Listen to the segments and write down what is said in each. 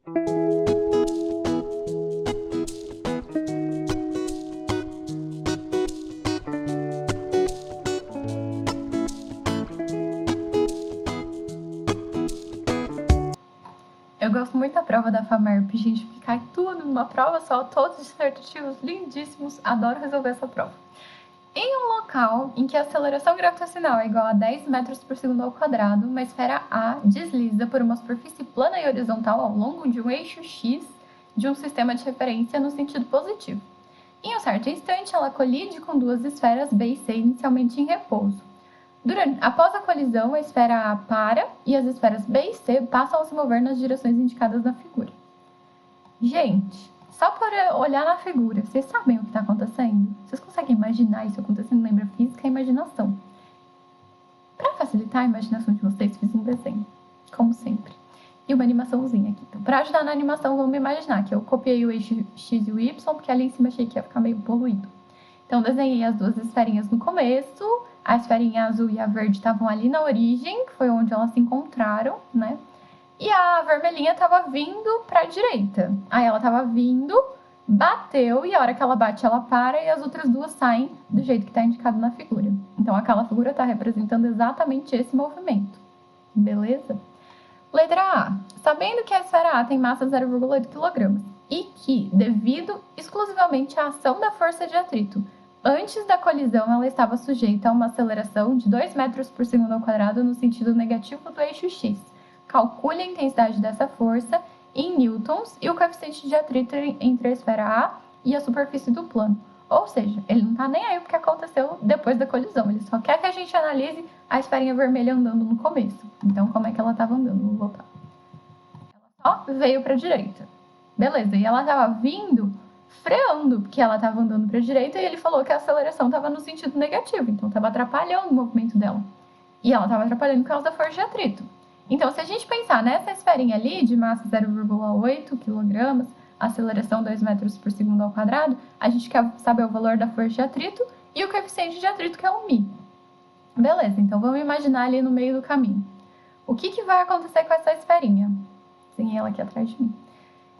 Eu gosto muito da prova da FAMERP, gente, porque cai tudo numa prova só, todos os dissertativos lindíssimos, adoro resolver essa prova. Em um local em que a aceleração gravitacional é igual a 10 metros por segundo ao quadrado, uma esfera A desliza por uma superfície plana e horizontal ao longo de um eixo X de um sistema de referência no sentido positivo. Em um certo instante, ela colide com duas esferas B e C inicialmente em repouso. Após a colisão, a esfera A para e as esferas B e C passam a se mover nas direções indicadas na figura. Gente, só por olhar na figura, vocês sabem o que está acontecendo? Vocês conseguem imaginar isso acontecendo? Lembra, física e imaginação. Para facilitar a imaginação de vocês, fiz um desenho, como sempre. E uma animaçãozinha aqui. Então, para ajudar na animação, vamos imaginar que eu copiei o eixo X e o Y, porque ali em cima achei que ia ficar meio poluído. Então, desenhei as duas esferinhas no começo, a esferinha azul e a verde estavam ali na origem, que foi onde elas se encontraram, né? E a vermelhinha estava vindo para a direita. Aí ela estava vindo, bateu, e a hora que ela bate, ela para, e as outras duas saem do jeito que está indicado na figura. Então, aquela figura está representando exatamente esse movimento. Beleza? Letra A. Sabendo que a esfera A tem massa 0,8 kg e que, devido exclusivamente à ação da força de atrito, antes da colisão ela estava sujeita a uma aceleração de 2 metros por segundo ao quadrado no sentido negativo do eixo X. Calcule a intensidade dessa força em newtons e o coeficiente de atrito entre a esfera A e a superfície do plano. Ou seja, ele não está nem aí o que aconteceu depois da colisão, ele só quer que a gente analise a esferinha vermelha andando no começo. Então, como é que ela estava andando? Vou voltar. Ela só veio para a direita. Beleza, e ela estava vindo freando, porque ela estava andando para a direita e ele falou que a aceleração estava no sentido negativo, então estava atrapalhando o movimento dela. E ela estava atrapalhando por causa da força de atrito. Então, se a gente pensar nessa esferinha ali, de massa 0,8 kg, aceleração 2 metros por segundo ao quadrado, a gente quer saber o valor da força de atrito e o coeficiente de atrito, que é o μ. Beleza, então vamos imaginar ali no meio do caminho. O que vai acontecer com essa esferinha? Tem ela aqui atrás de mim.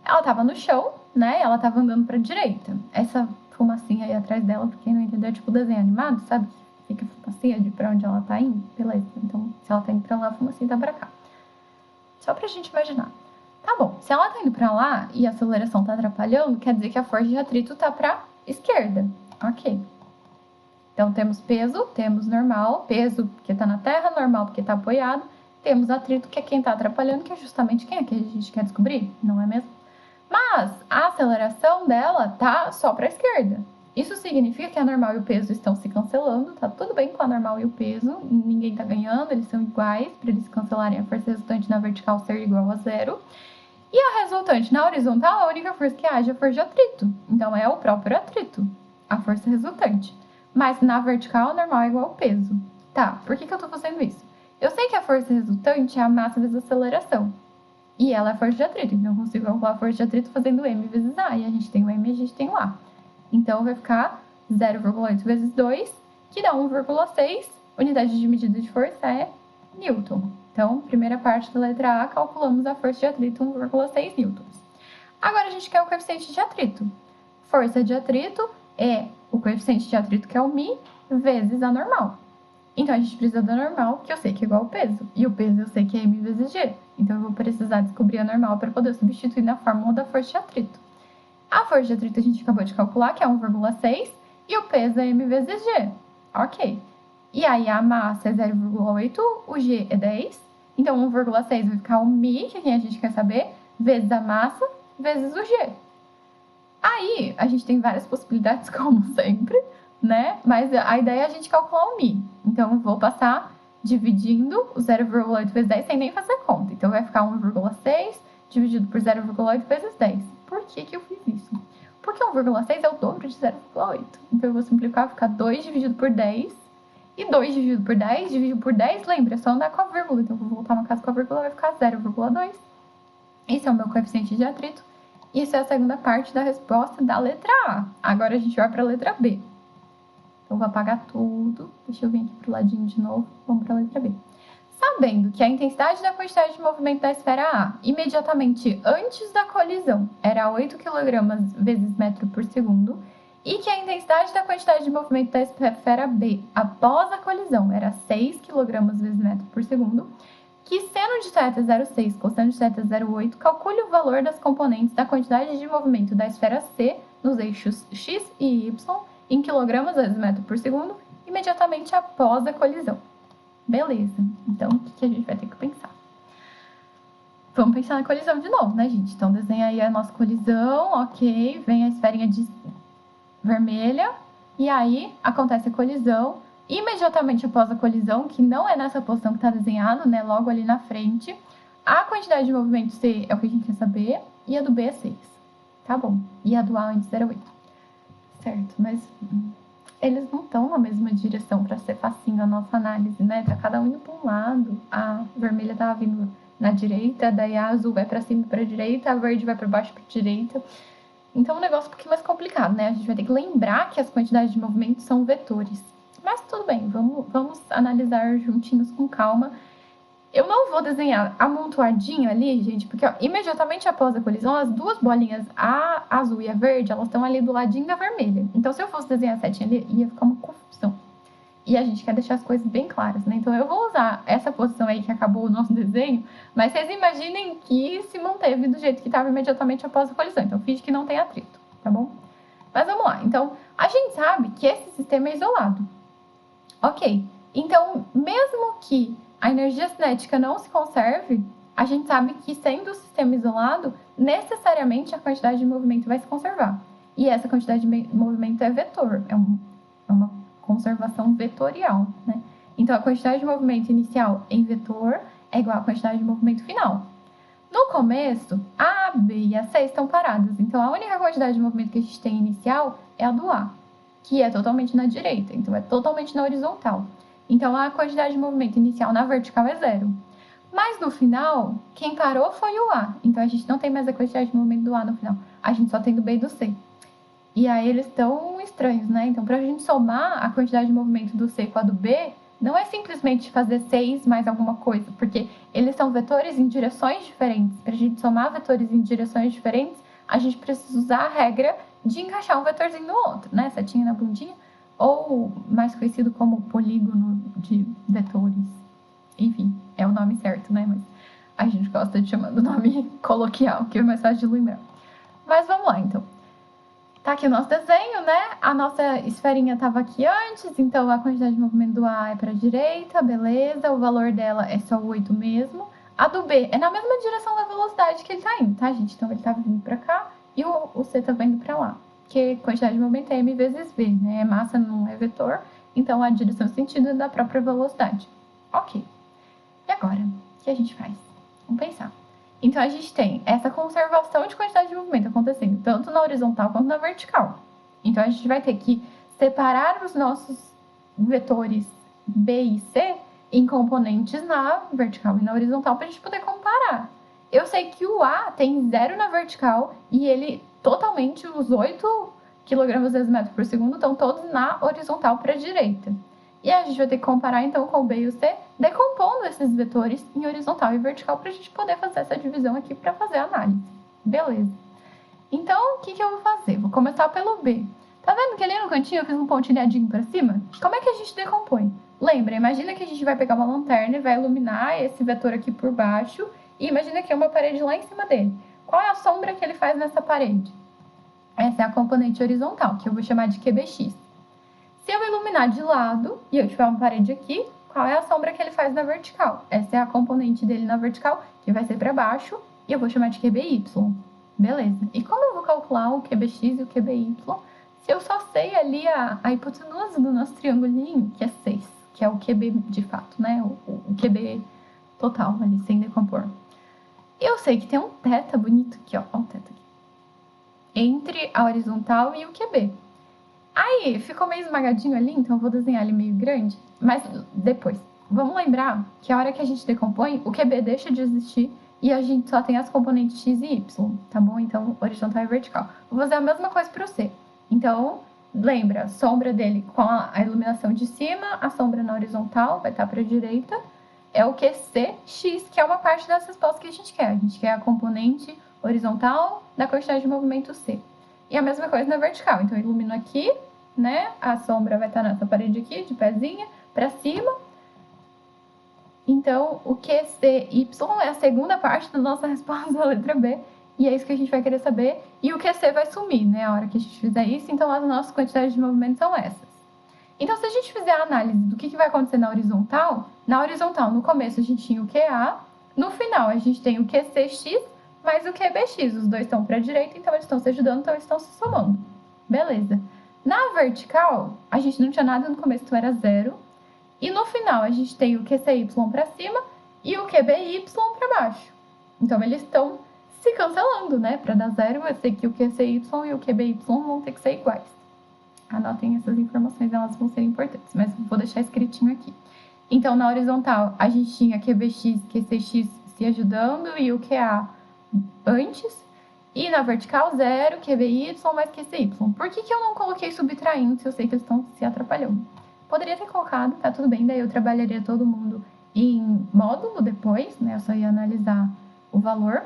Ela estava no chão, né? Ela estava andando para a direita. Essa fumacinha aí atrás dela, pra quem não entendeu, é tipo desenho animado, sabe? Fica a fumacinha de para onde ela está indo. Beleza, então se ela está indo para lá, a fumacinha tá para cá. Só pra gente imaginar. Tá bom, se ela tá indo pra lá e a aceleração tá atrapalhando, quer dizer que a força de atrito tá pra esquerda. Ok. Então, temos peso, temos normal, peso porque tá na terra, normal porque tá apoiado. Temos atrito, que é quem tá atrapalhando, que é justamente quem é que a gente quer descobrir, não é mesmo? Mas a aceleração dela tá só pra esquerda. Isso significa que a normal e o peso estão se cancelando, tá tudo bem com a normal e o peso, ninguém tá ganhando, eles são iguais, para eles cancelarem a força resultante na vertical ser igual a zero. E a resultante na horizontal, a única força que age é a força de atrito, então é o próprio atrito, a força resultante. Mas na vertical, a normal é igual ao peso. Tá, por que eu tô fazendo isso? Eu sei que a força resultante é a massa vezes a aceleração, e ela é a força de atrito, então eu consigo calcular a força de atrito fazendo M vezes A, e a gente tem o M e a gente tem o A. Então, vai ficar 0,8 vezes 2, que dá 1,6. Unidade de medida de força é Newton. Então, primeira parte da letra A, calculamos a força de atrito, 1,6 newtons. Agora, a gente quer o coeficiente de atrito. Força de atrito é o coeficiente de atrito, que é o μ, vezes a normal. Então, a gente precisa da normal, que eu sei que é igual ao peso. E o peso eu sei que é M vezes G. Então, eu vou precisar descobrir a normal para poder substituir na fórmula da força de atrito. A força de atrito a gente acabou de calcular, que é 1,6, e o peso é M vezes G. Ok. E aí a massa é 0,8, o G é 10. Então 1,6 vai ficar o μ, que é quem a gente quer saber, vezes a massa, vezes o G. Aí a gente tem várias possibilidades, como sempre, né? Mas a ideia é a gente calcular o μ. Então eu vou passar dividindo o 0,8 vezes 10 sem nem fazer conta. Então vai ficar 1,6 dividido por 0,8 vezes 10. Por que eu fiz isso? Porque 1,6 é o dobro de 0,8. Então, eu vou simplificar, vai ficar 2 dividido por 10. E 2 dividido por 10, dividido por 10, lembra, é só andar com a vírgula. Então, eu vou voltar uma casa com a vírgula, vai ficar 0,2. Esse é o meu coeficiente de atrito. Isso é a segunda parte da resposta da letra A. Agora, a gente vai para a letra B. Então, eu vou apagar tudo. Deixa eu vir aqui pro ladinho de novo. Vamos para a letra B. Sabendo que a intensidade da quantidade de movimento da esfera A, imediatamente antes da colisão, era 8 kg vezes metro por segundo, e que a intensidade da quantidade de movimento da esfera B após a colisão era 6 kg vezes metro por segundo, que seno de θ é 0,6, cosseno de θ é 0,8, calcule o valor das componentes da quantidade de movimento da esfera C nos eixos x e y em quilogramas vezes metro por segundo, imediatamente após a colisão. Beleza, então o que a gente vai ter que pensar? Vamos pensar na colisão de novo, né, gente? Então, desenha aí a nossa colisão, ok, vem a esferinha vermelha, e aí acontece a colisão. Imediatamente após a colisão, que não é nessa posição que está desenhado, né, logo ali na frente, a quantidade de movimento C é o que a gente quer saber, e a do B é 6, tá bom? E a do A antes era 8, certo? Mas eles não estão na mesma direção para ser facinho a nossa análise, né? Tá cada um indo para um lado, a vermelha tava vindo na direita, daí a azul vai para cima e para direita, a verde vai para baixo e para direita. Então é um negócio um pouquinho mais complicado, né? A gente vai ter que lembrar que as quantidades de movimento são vetores. Mas tudo bem, vamos analisar juntinhos com calma. Eu não vou desenhar amontoadinho ali, gente, porque ó, imediatamente após a colisão, as duas bolinhas, a azul e a verde, elas estão ali do ladinho da vermelha. Então, se eu fosse desenhar a setinha ali, ia ficar uma confusão. E a gente quer deixar as coisas bem claras, né? Então, eu vou usar essa posição aí que acabou o nosso desenho, mas vocês imaginem que se manteve do jeito que estava imediatamente após a colisão. Então, finge que não tem atrito, tá bom? Mas vamos lá. Então, a gente sabe que esse sistema é isolado. Ok. Então, mesmo que a energia cinética não se conserve, a gente sabe que, sendo o sistema isolado, necessariamente a quantidade de movimento vai se conservar. E essa quantidade de movimento é vetor, é uma conservação vetorial, né? Então, a quantidade de movimento inicial em vetor é igual à quantidade de movimento final. No começo, a B e a C estão paradas. Então, a única quantidade de movimento que a gente tem inicial é a do A, que é totalmente na direita. Então, é totalmente na horizontal. Então, a quantidade de movimento inicial na vertical é 0. Mas no final, quem parou foi o A. Então, a gente não tem mais a quantidade de movimento do A no final. A gente só tem do B e do C. E aí, eles estão estranhos, né? Então, para a gente somar a quantidade de movimento do C com a do B, não é simplesmente fazer 6 mais alguma coisa. Porque eles são vetores em direções diferentes. Para a gente somar vetores em direções diferentes, a gente precisa usar a regra de encaixar um vetorzinho no outro, né? Setinha na bundinha. Ou mais conhecido como polígono de vetores. Enfim, é o nome certo, né? Mas a gente gosta de chamar do nome coloquial, que é mais fácil de lembrar. Mas vamos lá, então. Tá aqui o nosso desenho, né? A nossa esferinha estava aqui antes, então a quantidade de movimento do A é para a direita, beleza. O valor dela é só o 8 mesmo. A do B é na mesma direção da velocidade que ele tá indo, tá, gente? Então ele tá vindo para cá e o C tá vindo para lá. Porque quantidade de movimento é m vezes v, né? Massa não é vetor, então a direção e sentido é da própria velocidade. Ok. E agora, o que a gente faz? Vamos pensar. Então, a gente tem essa conservação de quantidade de movimento acontecendo tanto na horizontal quanto na vertical. Então, a gente vai ter que separar os nossos vetores B e C em componentes na vertical e na horizontal para a gente poder comparar. Eu sei que o A tem 0 na vertical e ele totalmente, os 8 kg vezes metro por segundo estão todos na horizontal para a direita. E a gente vai ter que comparar então com o B e o C, decompondo esses vetores em horizontal e vertical para a gente poder fazer essa divisão aqui para fazer a análise. Beleza. Então, o que eu vou fazer? Vou começar pelo B. Tá vendo que ali no cantinho eu fiz um pontilhadinho para cima? Como é que a gente decompõe? Lembra, imagina que a gente vai pegar uma lanterna e vai iluminar esse vetor aqui por baixo e imagina que é uma parede lá em cima dele. Qual é a sombra que ele faz nessa parede? Essa é a componente horizontal, que eu vou chamar de QBX. Se eu iluminar de lado e eu tiver uma parede aqui, qual é a sombra que ele faz na vertical? Essa é a componente dele na vertical, que vai ser para baixo, e eu vou chamar de QBY. Beleza. E como eu vou calcular o QBX e o QBY se eu só sei ali a hipotenusa do nosso triangulinho, que é 6, que é o QB de fato, né? O QB total ali, sem decompor. Eu sei que tem um θ bonito aqui, ó. Olha o θ aqui. Entre a horizontal e o QB. Aí, ficou meio esmagadinho ali, então eu vou desenhar ele meio grande. Mas depois, vamos lembrar que a hora que a gente decompõe, o QB deixa de existir e a gente só tem as componentes x e y, tá bom? Então, horizontal e vertical. Vou fazer a mesma coisa para o C. Então, lembra, sombra dele com a iluminação de cima, a sombra na horizontal vai estar para a direita é o QCX, que é uma parte dessa resposta que a gente quer. A gente quer a componente horizontal da quantidade de movimento C. E a mesma coisa na vertical. Então, eu ilumino aqui, né? A sombra vai estar nessa parede aqui, de pezinha, para cima. Então, o QCY é a segunda parte da nossa resposta da letra B. E é isso que a gente vai querer saber. E o QC vai sumir, né? A hora que a gente fizer isso. Então, as nossas quantidades de movimento são essas. Então, se a gente fizer a análise do que vai acontecer na horizontal, no começo a gente tinha o QA, no final a gente tem o QCX mais o QBX. Os dois estão para a direita, então eles estão se ajudando, então eles estão se somando. Beleza. Na vertical, a gente não tinha nada no começo, então era 0. E no final, a gente tem o QCY para cima e o QBY para baixo. Então, eles estão se cancelando, né? Para dar 0, eu sei que o QCY e o QBY vão ter que ser iguais. Anotem essas informações, elas vão ser importantes, mas vou deixar escritinho aqui. Então, na horizontal, a gente tinha QBX e QCX se ajudando e o QA antes. E na vertical, 0, QBY mais QCY. Por que eu não coloquei subtraindo se eu sei que eles estão se atrapalhando? Poderia ter colocado, tá tudo bem, daí eu trabalharia todo mundo em módulo depois, né? Eu só ia analisar o valor.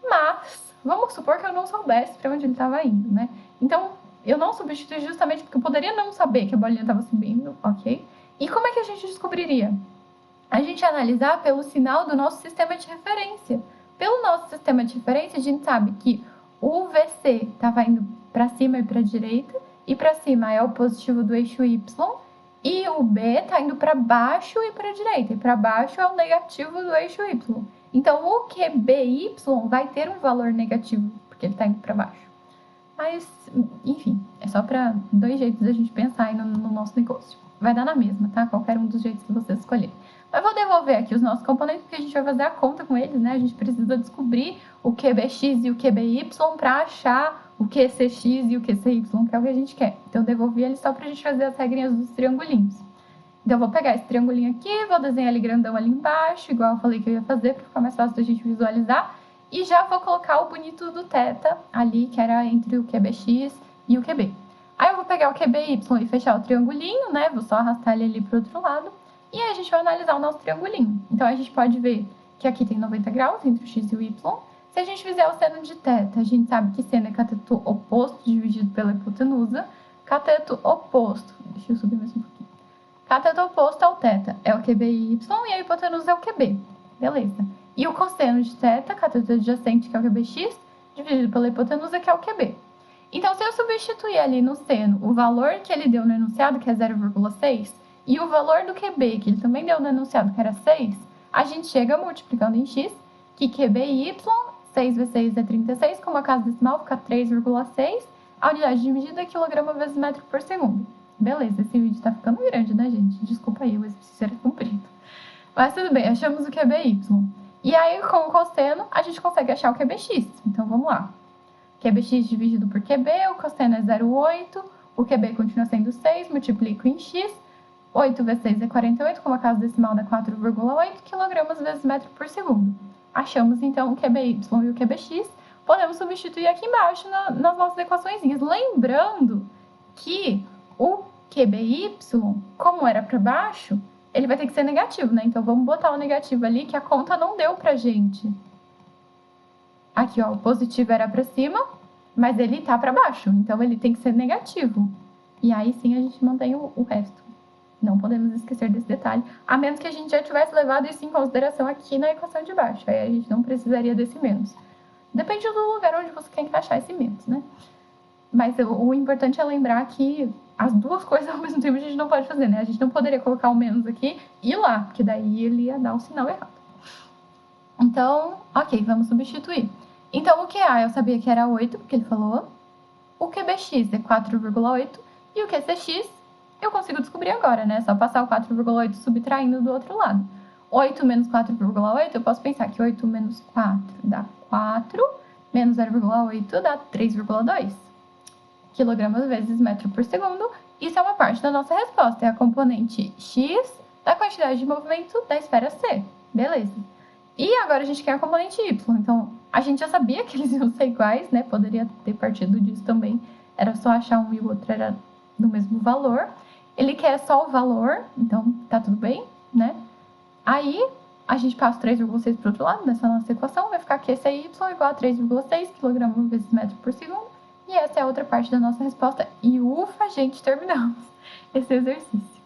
Mas, vamos supor que eu não soubesse para onde ele estava indo, né? Então, eu não substituí justamente porque eu poderia não saber que a bolinha estava subindo, ok? E como é que a gente descobriria? A gente ia analisar pelo sinal do nosso sistema de referência. Pelo nosso sistema de referência, a gente sabe que o VC estava indo para cima e para a direita, e para cima é o positivo do eixo Y, e o B está indo para baixo e para a direita, e para baixo é o negativo do eixo Y. Então, o QBY vai ter um valor negativo, porque ele está indo para baixo. Mas, enfim, é só para 2 jeitos da gente pensar aí no nosso negócio. Vai dar na mesma, tá? Qualquer um dos jeitos que vocês escolherem. Mas vou devolver aqui os nossos componentes, porque a gente vai fazer a conta com eles, né? A gente precisa descobrir o QBX e o QBY para achar o QCX e o QCY, que é o que a gente quer. Então, eu devolvi eles só para a gente fazer as regrinhas dos triangulinhos. Então, eu vou pegar esse triangulinho aqui, vou desenhar ele grandão ali embaixo, igual eu falei que eu ia fazer, para ficar mais fácil da gente visualizar. E já vou colocar o bonito do θ ali, que era entre o QBX e o QB. Aí eu vou pegar o QBY e fechar o triangulinho, né? Vou só arrastar ele ali para o outro lado. E aí a gente vai analisar o nosso triangulinho. Então, a gente pode ver que aqui tem 90 graus entre o x e o y. Se a gente fizer o seno de θ, a gente sabe que seno é cateto oposto dividido pela hipotenusa. Cateto oposto, deixa eu subir mais um pouquinho. Cateto oposto ao θ é o QBY e a hipotenusa é o QB. Beleza. E o cosseno de θ, cateto adjacente, que é o QBX, dividido pela hipotenusa, que é o QB. Então, se eu substituir ali no seno o valor que ele deu no enunciado, que é 0,6, e o valor do QB, que ele também deu no enunciado, que era 6, a gente chega multiplicando em x, que QBY, 6 vezes 6 é 36, como a casa decimal fica 3,6, a unidade de medida é quilograma vezes metro por segundo. Beleza, esse vídeo tá ficando grande, né, gente? Desculpa aí, o exercício era comprido. Mas tudo bem, achamos o QBY. E aí, com o cosseno, a gente consegue achar o QBX. Então, vamos lá. QBX dividido por QB, o cosseno é 0,8, o QB continua sendo 6, multiplico em x, 8 vezes 6 é 48, como a casa decimal dá 4,8 kg vezes metro por segundo. Achamos, então, o QBY e o QBX. Podemos substituir aqui embaixo nas nossas equaçõezinhas. Lembrando que o QBY, como era para baixo, ele vai ter que ser negativo, né? Então, vamos botar o negativo ali, que a conta não deu pra gente. Aqui, ó, o positivo era para cima, mas ele tá para baixo. Então, ele tem que ser negativo. E aí, sim, a gente mantém o resto. Não podemos esquecer desse detalhe. A menos que a gente já tivesse levado isso em consideração aqui na equação de baixo. Aí, a gente não precisaria desse menos. Depende do lugar onde você quer encaixar esse menos, né? Mas o importante é lembrar que as duas coisas ao mesmo tempo a gente não pode fazer, né? A gente não poderia colocar o menos aqui e lá, porque daí ele ia dar o sinal errado. Então, ok, vamos substituir. Então, o QA eu sabia que era 8, porque ele falou. O QBX é 4,8 e o QCX eu consigo descobrir agora, né? Só passar o 4,8 subtraindo do outro lado. 8 menos 4,8, eu posso pensar que 8 menos 4 dá 4, menos 0,8 dá 3,2 quilogramas vezes metro por segundo. Isso é uma parte da nossa resposta, é a componente x da quantidade de movimento da esfera C. Beleza. E agora a gente quer a componente y. Então, a gente já sabia que eles iam ser iguais, né? Poderia ter partido disso também. Era só achar um e o outro era do mesmo valor. Ele quer só o valor, então tá tudo bem, né? Aí, A gente passa o 3,6 para o outro lado dessa nossa equação, vai ficar que esse aí y igual a 3,6 kg vezes metro por segundo. E essa é a outra parte da nossa resposta. E ufa, gente, terminamos esse exercício.